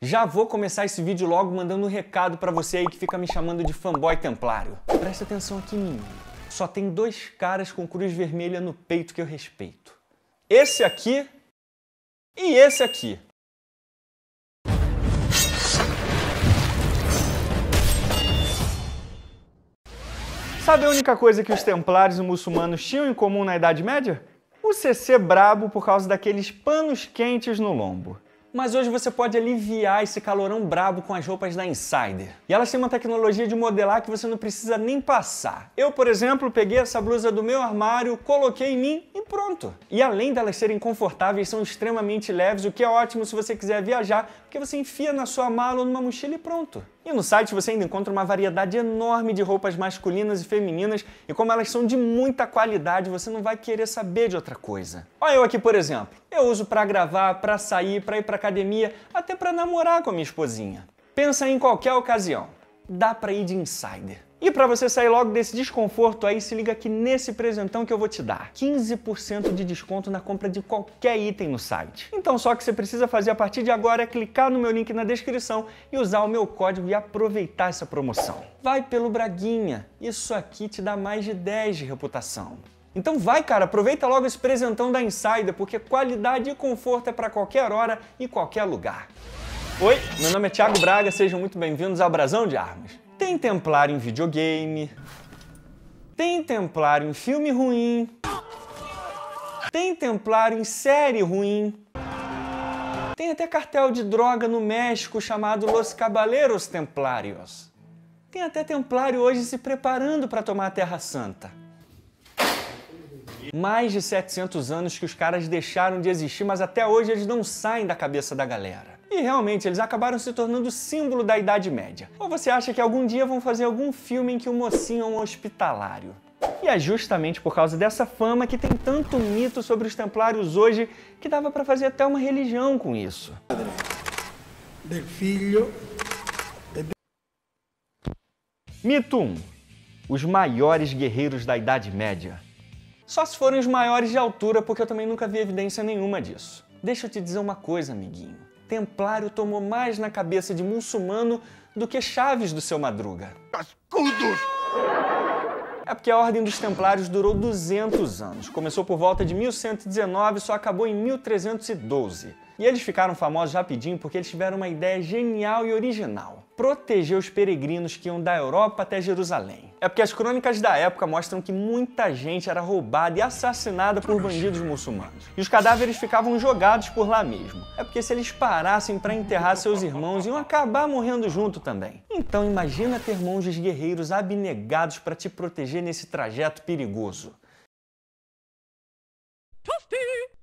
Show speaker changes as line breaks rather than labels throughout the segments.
Já vou começar esse vídeo logo mandando um recado pra você aí que fica me chamando de fanboy templário. Presta atenção aqui, menino. Só tem dois caras com cruz vermelha no peito que eu respeito. Esse aqui e esse aqui. Sabe a única coisa que os templários e muçulmanos tinham em comum na Idade Média? O ser brabo por causa daqueles panos quentes no lombo. Mas hoje você pode aliviar esse calorão brabo com as roupas da Insider. E elas têm uma tecnologia de modelar que você não precisa nem passar. Eu, por exemplo, peguei essa blusa do meu armário, coloquei em mim e pronto. E além delas serem confortáveis, são extremamente leves, o que é ótimo se você quiser viajar, porque você enfia na sua mala ou numa mochila e pronto. E no site você ainda encontra uma variedade enorme de roupas masculinas e femininas, e como elas são de muita qualidade, você não vai querer saber de outra coisa. Olha eu aqui, por exemplo. Eu uso pra gravar, pra sair, pra ir pra academia, até pra namorar com a minha esposinha. Pensa em qualquer ocasião. Dá pra ir de Insider. E pra você sair logo desse desconforto aí, se liga aqui nesse presentão que eu vou te dar. 15% de desconto na compra de qualquer item no site. Então só o que você precisa fazer a partir de agora é clicar no meu link na descrição e usar o meu código e aproveitar essa promoção. Vai pelo Braguinha. Isso aqui te dá mais de 10 de reputação. Então vai, cara, aproveita logo esse presentão da Insider, porque qualidade e conforto é pra qualquer hora e qualquer lugar. Oi, meu nome é Thiago Braga, sejam muito bem-vindos ao Brasão de Armas. Tem templário em videogame, tem templário em filme ruim, tem templário em série ruim, tem até cartel de droga no México chamado Los Caballeros Templarios. Tem até templário hoje se preparando para tomar a Terra Santa. Mais de 700 anos que os caras deixaram de existir, mas até hoje eles não saem da cabeça da galera. E realmente, eles acabaram se tornando símbolo da Idade Média. Ou você acha que algum dia vão fazer algum filme em que o mocinho é um hospitalário? E é justamente por causa dessa fama que tem tanto mito sobre os templários hoje que dava pra fazer até uma religião com isso.
Del filho.
Mito 1. Os maiores guerreiros da Idade Média. Só se forem os maiores de altura, porque eu também nunca vi evidência nenhuma disso. Deixa eu te dizer uma coisa, amiguinho. Templário tomou mais na cabeça de muçulmano do que Chaves do Seu Madruga.
Cascudos!
É porque a Ordem dos Templários durou 200 anos. Começou por volta de 1119 e só acabou em 1312. E eles ficaram famosos rapidinho porque eles tiveram uma ideia genial e original. Proteger os peregrinos que iam da Europa até Jerusalém. É porque as crônicas da época mostram que muita gente era roubada e assassinada por bandidos muçulmanos. E os cadáveres ficavam jogados por lá mesmo. É porque se eles parassem para enterrar seus irmãos, iam acabar morrendo junto também. Então imagina ter monges guerreiros abnegados para te proteger nesse trajeto perigoso.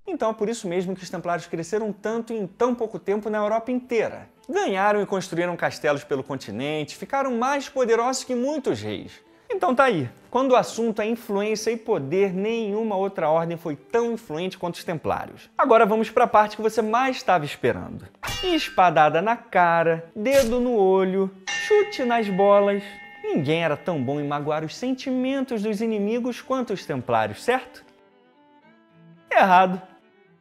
Então é por isso mesmo que os templários cresceram tanto em tão pouco tempo na Europa inteira. Ganharam e construíram castelos pelo continente, ficaram mais poderosos que muitos reis. Então tá aí, quando o assunto é influência e poder, nenhuma outra ordem foi tão influente quanto os templários. Agora vamos para a parte que você mais estava esperando. Espadada na cara, dedo no olho, chute nas bolas. Ninguém era tão bom em magoar os sentimentos dos inimigos quanto os templários, certo? Errado.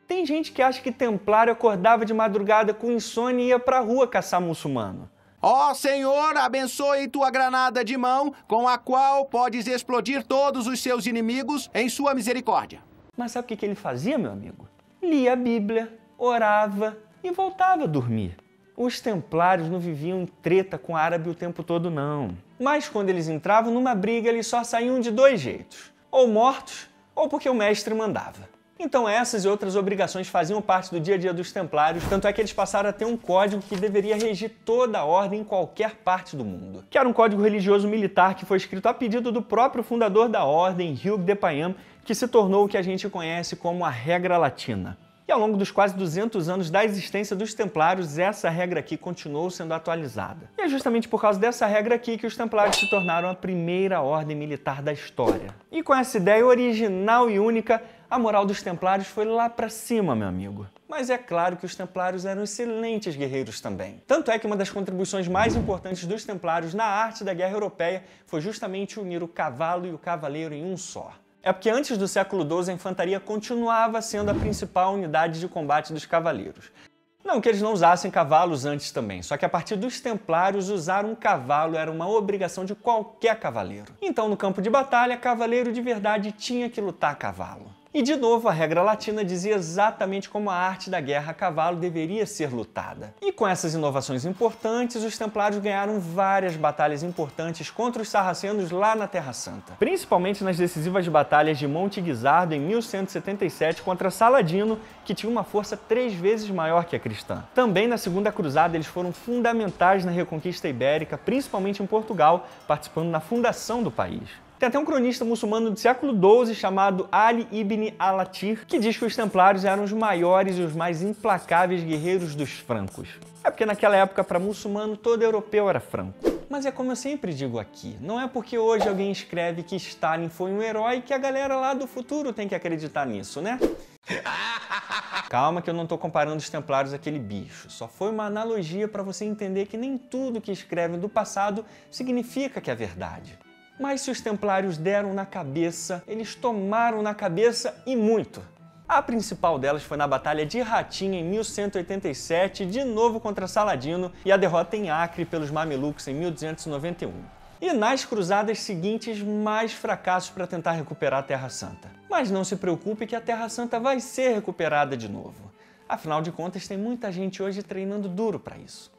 Tem gente que acha que templário acordava de madrugada com insônia e ia pra rua caçar muçulmano.
Ó Senhor, abençoe tua granada de mão, com a qual podes explodir todos os seus inimigos em sua misericórdia.
Mas sabe o que ele fazia, meu amigo? Lia a Bíblia, orava e voltava a dormir. Os templários não viviam em treta com árabe o tempo todo, não. Mas quando eles entravam numa briga, eles só saíam de dois jeitos. Ou mortos, ou porque o mestre mandava. Então essas e outras obrigações faziam parte do dia a dia dos templários, tanto é que eles passaram a ter um código que deveria regir toda a ordem em qualquer parte do mundo. Que era um código religioso militar que foi escrito a pedido do próprio fundador da ordem, Hugues de Payens, que se tornou o que a gente conhece como a Regra Latina. E ao longo dos quase 200 anos da existência dos templários, essa regra aqui continuou sendo atualizada. E é justamente por causa dessa regra aqui que os templários se tornaram a primeira ordem militar da história. E com essa ideia original e única, a moral dos templários foi lá pra cima, meu amigo. Mas é claro que os templários eram excelentes guerreiros também. Tanto é que uma das contribuições mais importantes dos templários na arte da guerra europeia foi justamente unir o cavalo e o cavaleiro em um só. É porque antes do século XII a infantaria continuava sendo a principal unidade de combate dos cavaleiros. Não que eles não usassem cavalos antes também, só que a partir dos templários usar um cavalo era uma obrigação de qualquer cavaleiro. Então no campo de batalha, cavaleiro de verdade tinha que lutar a cavalo. E de novo, a regra latina dizia exatamente como a arte da guerra a cavalo deveria ser lutada. E com essas inovações importantes, os templários ganharam várias batalhas importantes contra os sarracenos lá na Terra Santa. Principalmente nas decisivas batalhas de Monte Guisardo em 1177 contra Saladino, que tinha uma força 3 vezes maior que a cristã. Também na Segunda Cruzada eles foram fundamentais na reconquista ibérica, principalmente em Portugal, participando na fundação do país. Tem até um cronista muçulmano do século XII chamado Ali ibn al-Athir, que diz que os templários eram os maiores e os mais implacáveis guerreiros dos francos. É porque naquela época, para muçulmano, todo europeu era franco. Mas é como eu sempre digo aqui, não é porque hoje alguém escreve que Stalin foi um herói que a galera lá do futuro tem que acreditar nisso, né? Calma que eu não tô comparando os templários àquele bicho, só foi uma analogia para você entender que nem tudo que escrevem do passado significa que é verdade. Mas se os templários deram na cabeça, eles tomaram na cabeça e muito. A principal delas foi na Batalha de Ratim em 1187, de novo contra Saladino, e a derrota em Acre pelos Mamelucos em 1291. E nas cruzadas seguintes, mais fracassos para tentar recuperar a Terra Santa. Mas não se preocupe que a Terra Santa vai ser recuperada de novo. Afinal de contas, tem muita gente hoje treinando duro para isso.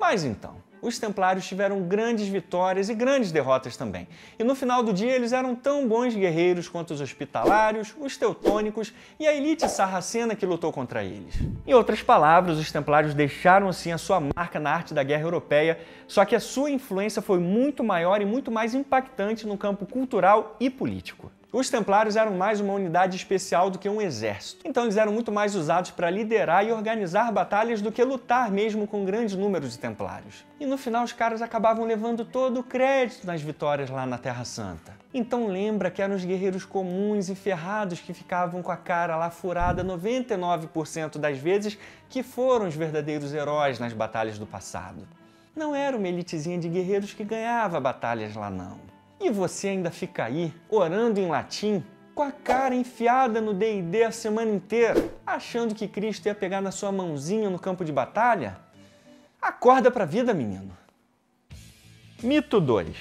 Mas então, os templários tiveram grandes vitórias e grandes derrotas também. E no final do dia eles eram tão bons guerreiros quanto os hospitalários, os teutônicos e a elite sarracena que lutou contra eles. Em outras palavras, os templários deixaram sim a sua marca na arte da guerra europeia, só que a sua influência foi muito maior e muito mais impactante no campo cultural e político. Os templários eram mais uma unidade especial do que um exército, então eles eram muito mais usados para liderar e organizar batalhas do que lutar mesmo com grandes números de templários. E no final os caras acabavam levando todo o crédito nas vitórias lá na Terra Santa. Então lembra que eram os guerreiros comuns e ferrados que ficavam com a cara lá furada 99% das vezes que foram os verdadeiros heróis nas batalhas do passado. Não era uma elitezinha de guerreiros que ganhava batalhas lá não. E você ainda fica aí, orando em latim, com a cara enfiada no D&D a semana inteira, achando que Cristo ia pegar na sua mãozinha no campo de batalha? Acorda pra vida, menino! Mito 2.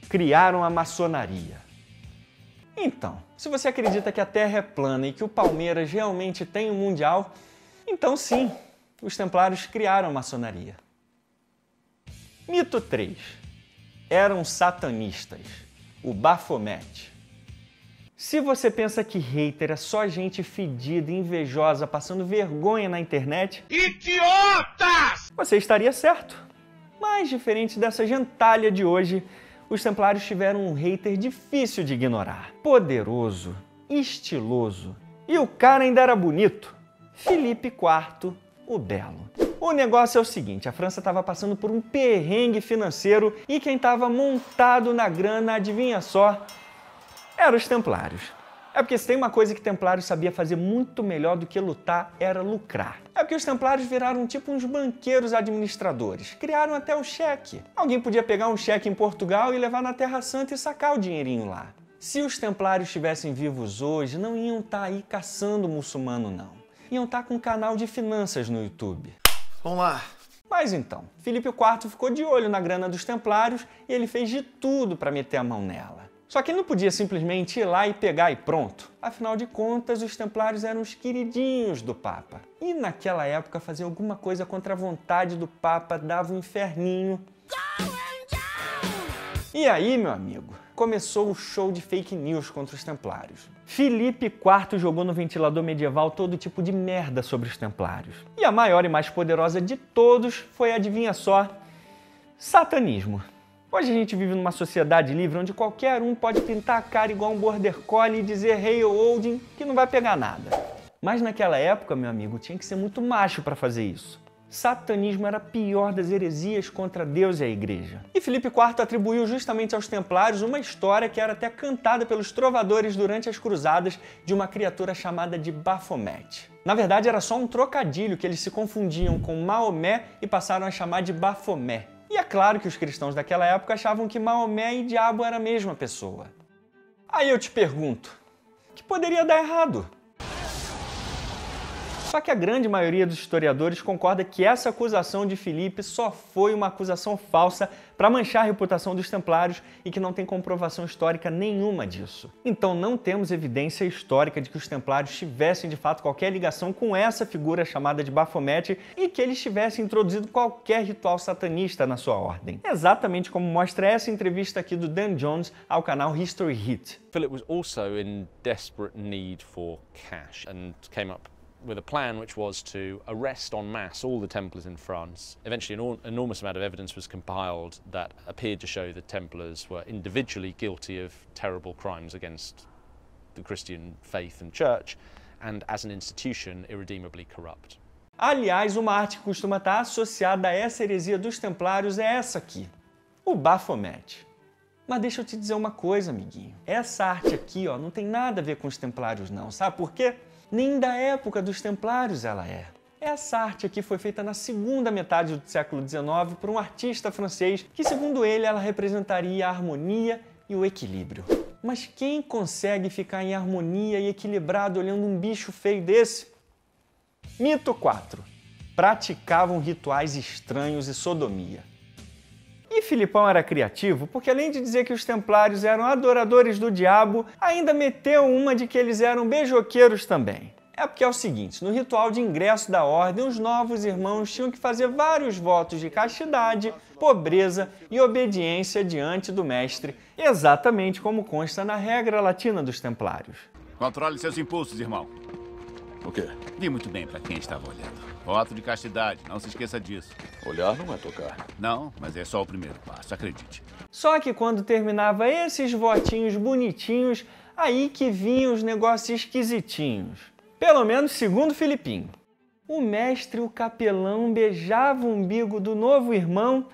Criaram a maçonaria. Então, se você acredita que a Terra é plana e que o Palmeiras realmente tem um Mundial, então sim, os templários criaram a maçonaria. Mito 3. Eram satanistas, o Baphomet. Se você pensa que hater é só gente fedida e invejosa passando vergonha na internet, idiotas! Você estaria certo. Mas diferente dessa gentalha de hoje, os templários tiveram um hater difícil de ignorar. Poderoso, estiloso e o cara ainda era bonito. Filipe IV, o Belo. O negócio é o seguinte, a França estava passando por um perrengue financeiro e quem estava montado na grana, adivinha só, eram os templários. É porque se tem uma coisa que templários sabia fazer muito melhor do que lutar, era lucrar. É porque os templários viraram tipo uns banqueiros administradores. Criaram até o cheque. Alguém podia pegar um cheque em Portugal e levar na Terra Santa e sacar o dinheirinho lá. Se os templários estivessem vivos hoje, não iam estar aí caçando muçulmano não. Iam estar com um canal de finanças no YouTube.
Vamos lá.
Mas então, Filipe IV ficou de olho na grana dos templários e ele fez de tudo para meter a mão nela. Só que ele não podia simplesmente ir lá e pegar e pronto. Afinal de contas, os templários eram os queridinhos do Papa. E naquela época, fazer alguma coisa contra a vontade do Papa dava um inferninho. E aí, meu amigo, começou o show de fake news contra os templários. Filipe IV jogou no ventilador medieval todo tipo de merda sobre os templários. E a maior e mais poderosa de todos foi, adivinha só, satanismo. Hoje a gente vive numa sociedade livre onde qualquer um pode pintar a cara igual um border collie e dizer Hail Odin que não vai pegar nada. Mas naquela época, meu amigo, tinha que ser muito macho para fazer isso. Satanismo era a pior das heresias contra Deus e a Igreja. E Filipe IV atribuiu justamente aos templários uma história que era até cantada pelos trovadores durante as cruzadas de uma criatura chamada de Baphomet. Na verdade, era só um trocadilho que eles se confundiam com Maomé e passaram a chamar de Baphomet. E é claro que os cristãos daquela época achavam que Maomé e diabo era a mesma pessoa. Aí eu te pergunto, o que poderia dar errado? Só que a grande maioria dos historiadores concorda que essa acusação de Filipe só foi uma acusação falsa para manchar a reputação dos templários e que não tem comprovação histórica nenhuma disso. Então não temos evidência histórica de que os templários tivessem de fato qualquer ligação com essa figura chamada de Baphomet e que eles tivessem introduzido qualquer ritual satanista na sua ordem. Exatamente como mostra essa entrevista aqui do Dan Jones ao canal History Hit.
Philip was also in desperate need for cash and came up with a plan which was to arrest en masse all the Templars in France. Eventually an enormous amount of evidence was compiled that appeared to show that Templars were individually guilty of terrible crimes against the Christian faith and church, and as an institution irredeemably corrupt.
Aliás, uma arte que costuma estar associada a essa heresia dos templários é essa aqui, o Baphomet. Mas deixa eu te dizer uma coisa, amiguinho. Essa arte aqui, ó, não tem nada a ver com os templários não, sabe por quê? Nem da época dos templários ela é. Essa arte aqui foi feita na segunda metade do século XIX por um artista francês que, segundo ele, ela representaria a harmonia e o equilíbrio. Mas quem consegue ficar em harmonia e equilibrado olhando um bicho feio desse? Mito 4. Praticavam rituais estranhos e sodomia. E Filipão era criativo porque, além de dizer que os templários eram adoradores do diabo, ainda meteu uma de que eles eram beijoqueiros também. É porque é o seguinte, no ritual de ingresso da ordem, os novos irmãos tinham que fazer vários votos de castidade, pobreza e obediência diante do mestre, exatamente como consta na regra latina dos templários.
Controle seus impulsos, irmão.
O quê?
Vi muito bem para quem estava olhando. Voto de castidade, não se esqueça disso.
Olhar não é tocar.
Não, mas é só o primeiro passo, acredite.
Só que quando terminava esses votinhos bonitinhos, aí que vinham os negócios esquisitinhos. Pelo menos segundo Filipinho. O mestre e o capelão beijavam o umbigo do novo irmão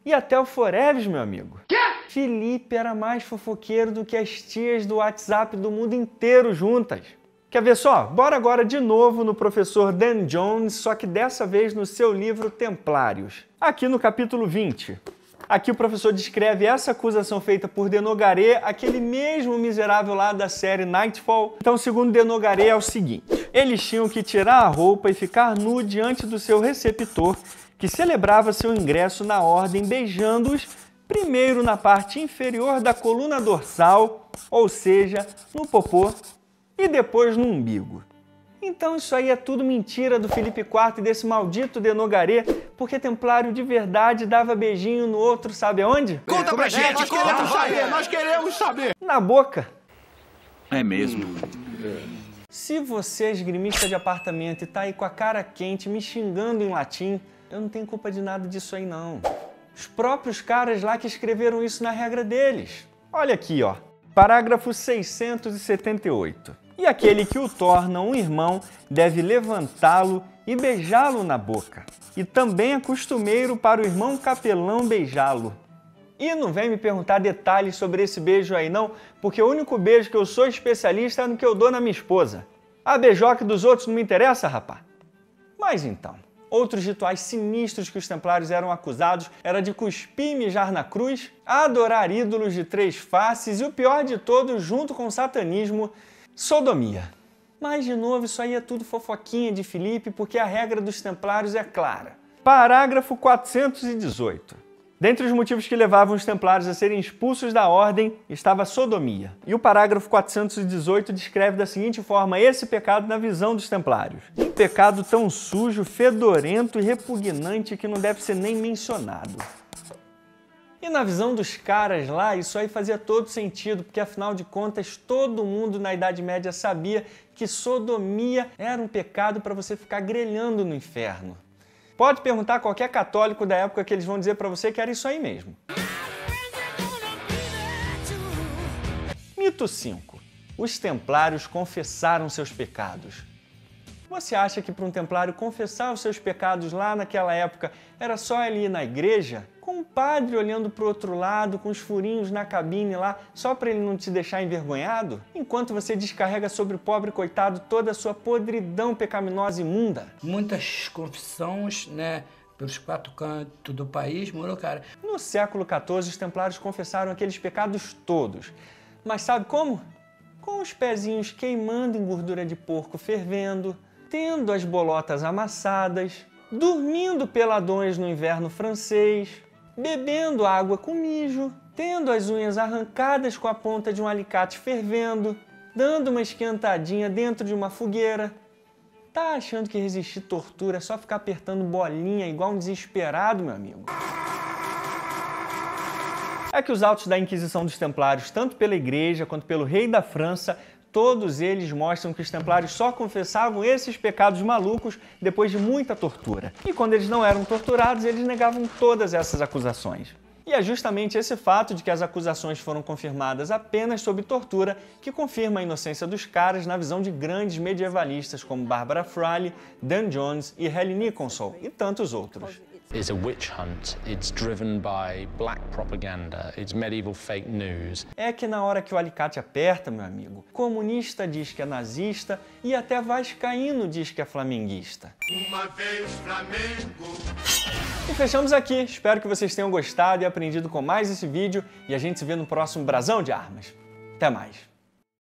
e até o Foreves, meu amigo. Quê? Filipe era mais fofoqueiro do que as tias do WhatsApp do mundo inteiro juntas. Quer ver só? Bora agora de novo no professor Dan Jones, só que dessa vez no seu livro Templários. Aqui no capítulo 20. Aqui o professor descreve essa acusação feita por De Nogaret, aquele mesmo miserável lá da série Nightfall. Então, segundo De Nogaret, é o seguinte. Eles tinham que tirar a roupa e ficar nu diante do seu receptor, que celebrava seu ingresso na ordem beijando-os primeiro na parte inferior da coluna dorsal, ou seja, no popô, e depois no umbigo. Então isso aí é tudo mentira do Filipe IV e desse maldito De Nogaret, porque templário de verdade dava beijinho no outro, sabe aonde?
Conta pra gente, nós queremos saber, nós queremos saber.
Na boca.
É mesmo.
Se você é esgrimista de apartamento e tá aí com a cara quente, me xingando em latim, eu não tenho culpa de nada disso aí não. Os próprios caras lá que escreveram isso na regra deles. Olha aqui, ó. Parágrafo 678. E aquele que o torna um irmão deve levantá-lo e beijá-lo na boca. E também é costumeiro para o irmão capelão beijá-lo. E não vem me perguntar detalhes sobre esse beijo aí não, porque o único beijo que eu sou especialista é no que eu dou na minha esposa. A beijoca dos outros não me interessa, rapá. Mas então, outros rituais sinistros que os templários eram acusados era de cuspir e mijar na cruz, adorar ídolos de 3 faces e o pior de todos, junto com o satanismo, sodomia. Mas, de novo, isso aí é tudo fofoquinha de Filipe, porque a regra dos templários é clara. Parágrafo 418. Dentre os motivos que levavam os templários a serem expulsos da ordem estava a sodomia. E o parágrafo 418 descreve da seguinte forma esse pecado na visão dos templários. Um pecado tão sujo, fedorento e repugnante que não deve ser nem mencionado. E na visão dos caras lá, isso aí fazia todo sentido, porque afinal de contas todo mundo na Idade Média sabia que sodomia era um pecado para você ficar grelhando no inferno. Pode perguntar a qualquer católico da época que eles vão dizer para você que era isso aí mesmo. Mito 5. Os templários confessaram seus pecados. Você acha que para um templário confessar os seus pecados lá naquela época era só ali na igreja, com um padre olhando para o outro lado, com os furinhos na cabine lá, só para ele não te deixar envergonhado? Enquanto você descarrega sobre o pobre coitado toda a sua podridão pecaminosa e imunda?
Muitas confissões, né, pelos 4 cantos do país, moro, cara.
No século XIV, os templários confessaram aqueles pecados todos. Mas sabe como? Com os pezinhos queimando em gordura de porco fervendo, tendo as bolotas amassadas, dormindo peladões no inverno francês, bebendo água com mijo, tendo as unhas arrancadas com a ponta de um alicate fervendo, dando uma esquentadinha dentro de uma fogueira. Tá achando que resistir tortura é só ficar apertando bolinha igual um desesperado, meu amigo? É que os autos da Inquisição dos Templários, tanto pela Igreja quanto pelo rei da França, todos eles mostram que os Templários só confessavam esses pecados malucos depois de muita tortura. E quando eles não eram torturados, eles negavam todas essas acusações. E é justamente esse fato de que as acusações foram confirmadas apenas sob tortura que confirma a inocência dos caras na visão de grandes medievalistas como Barbara Frawley, Dan Jones e Hallie Nicholson e tantos outros.
It's a witch hunt, it's driven by black propaganda, it's medieval fake news.
É que na hora que o alicate aperta, meu amigo, comunista diz que é nazista e até vascaíno diz que é flamenguista.
Uma vez Flamengo.
E fechamos aqui. Espero que vocês tenham gostado e aprendido com mais esse vídeo e a gente se vê no próximo Brasão de Armas. Até mais!